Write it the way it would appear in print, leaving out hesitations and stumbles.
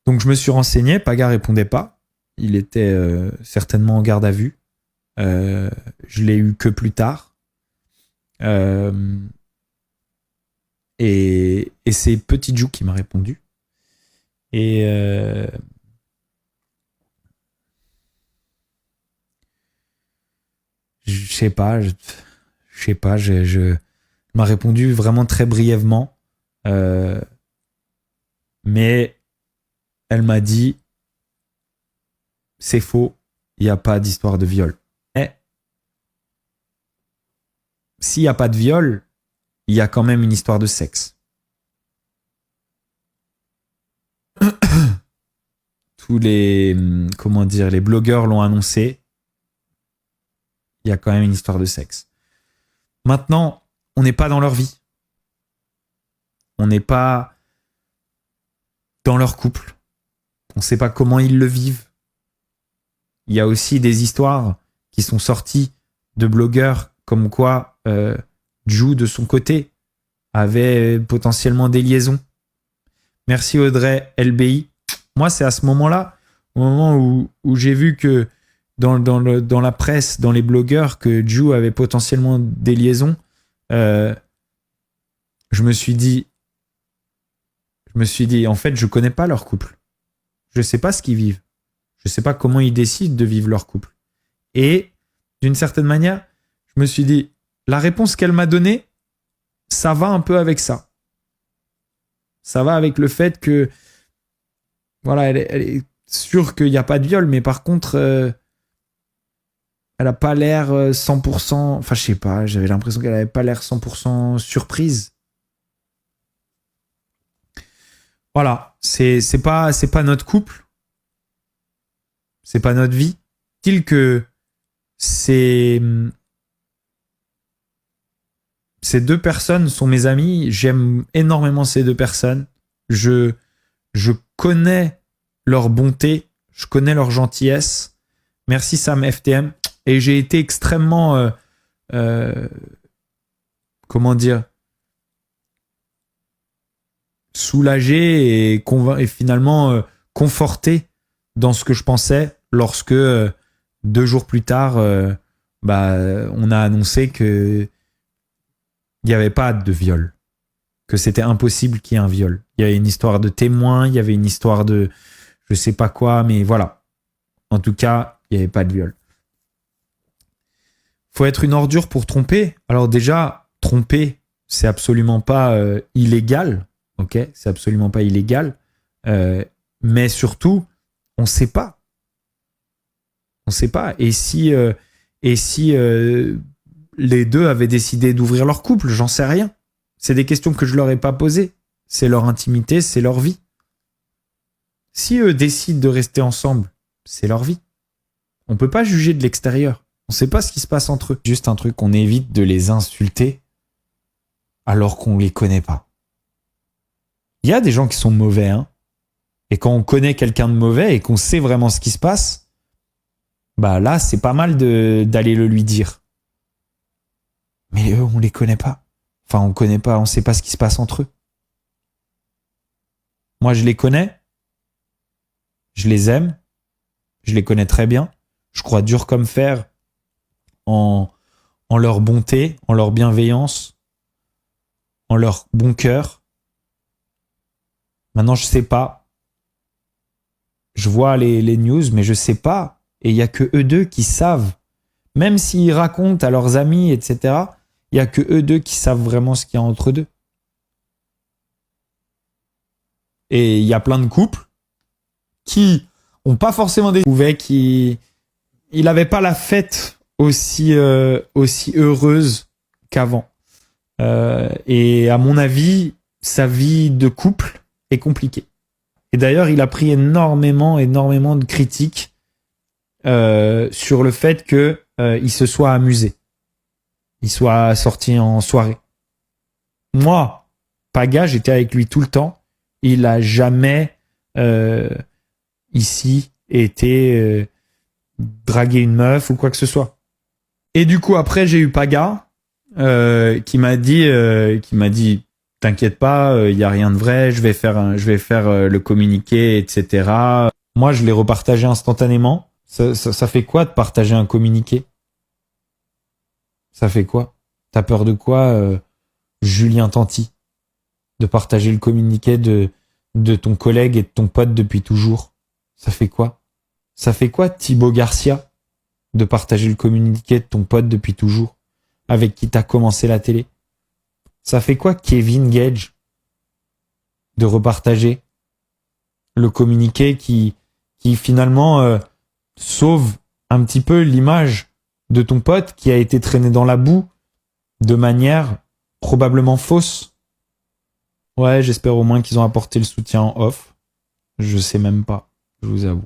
Donc je me suis renseigné, Paga répondait pas. Il était certainement en garde à vue. Je l'ai eu que plus tard. Et c'est Petit Jou qui m'a répondu. Et je sais pas, je m'a répondu vraiment très brièvement. Mais elle m'a dit c'est faux, il n'y a pas d'histoire de viol. Mais s'il n'y a pas de viol, il y a quand même une histoire de sexe. Tous les les blogueurs l'ont annoncé. Il y a quand même une histoire de sexe. Maintenant, on n'est pas dans leur vie. On n'est pas dans leur couple. On ne sait pas comment ils le vivent. Il y a aussi des histoires qui sont sorties de blogueurs comme quoi Jou, de son côté, avait potentiellement des liaisons. Merci Audrey LBI. Moi, c'est à ce moment-là, au moment où j'ai vu que dans la presse, dans les blogueurs, que Jou avait potentiellement des liaisons, je me suis dit, en fait, je connais pas leur couple. Je sais pas ce qu'ils vivent. Je sais pas comment ils décident de vivre leur couple. Et d'une certaine manière, je me suis dit, la réponse qu'elle m'a donnée, ça va un peu avec ça. Ça va avec le fait que, voilà, elle est sûre qu'il n'y a pas de viol, mais par contre, elle n'a pas l'air 100%... Enfin, je sais pas, j'avais l'impression qu'elle n'avait pas l'air 100% surprise. Voilà, c'est pas notre couple. C'est pas notre vie. Dit-il que ces deux personnes sont mes amis. J'aime énormément ces deux personnes. Je connais leur bonté. Je connais leur gentillesse. Merci Sam FTM. Et j'ai été extrêmement... soulagé et finalement conforté dans ce que je pensais lorsque 2 jours plus tard on a annoncé que il n'y avait pas de viol, que c'était impossible qu'il y ait un viol. Il y avait une histoire de témoin, il y avait une histoire de je sais pas quoi, mais voilà, en tout cas il n'y avait pas de viol. Faut être une ordure pour tromper. Alors déjà, tromper, c'est absolument pas illégal. Ok, c'est absolument pas illégal, mais surtout, on sait pas. On sait pas. Et si les deux avaient décidé d'ouvrir leur couple, j'en sais rien. C'est des questions que je leur ai pas posées. C'est leur intimité, c'est leur vie. Si eux décident de rester ensemble, c'est leur vie. On peut pas juger de l'extérieur. On sait pas ce qui se passe entre eux. Juste un truc, on évite de les insulter alors qu'on les connaît pas. Il y a des gens qui sont mauvais, hein. Et quand on connaît quelqu'un de mauvais et qu'on sait vraiment ce qui se passe, bah là, c'est pas mal d'aller le lui dire. Mais eux, on les connaît pas. Enfin, on connaît pas, on sait pas ce qui se passe entre eux. Moi, je les connais. Je les aime. Je les connais très bien. Je crois dur comme fer en leur bonté, en leur bienveillance, en leur bon cœur. Maintenant, je sais pas. Je vois les news, mais je sais pas. Et il y a que eux deux qui savent. Même s'ils racontent à leurs amis, etc., il y a que eux deux qui savent vraiment ce qu'il y a entre eux deux. Et il y a plein de couples qui ont pas forcément des... Il avait pas la fête aussi heureuse qu'avant. Et à mon avis, sa vie de couple est compliqué. Et d'ailleurs, il a pris énormément de critiques sur le fait que il se soit amusé. Il soit sorti en soirée. Moi, Paga, j'étais avec lui tout le temps. Il a jamais ici été draguer une meuf ou quoi que ce soit. Et du coup, après, j'ai eu Paga qui m'a dit t'inquiète pas, il y a rien de vrai, je vais faire le communiqué, etc. Moi, je l'ai repartagé instantanément. Ça fait quoi de partager un communiqué? Ça fait quoi? T'as peur de quoi, Julien Tanti? De partager le communiqué de ton collègue et de ton pote depuis toujours? Ça fait quoi? Ça fait quoi, Thibaut Garcia, de partager le communiqué de ton pote depuis toujours, avec qui t'as commencé la télé? Ça fait quoi, Kevin Gage, de repartager le communiqué qui finalement sauve un petit peu l'image de ton pote qui a été traîné dans la boue de manière probablement fausse? Ouais, j'espère au moins qu'ils ont apporté le soutien en off. Je sais même pas, je vous avoue.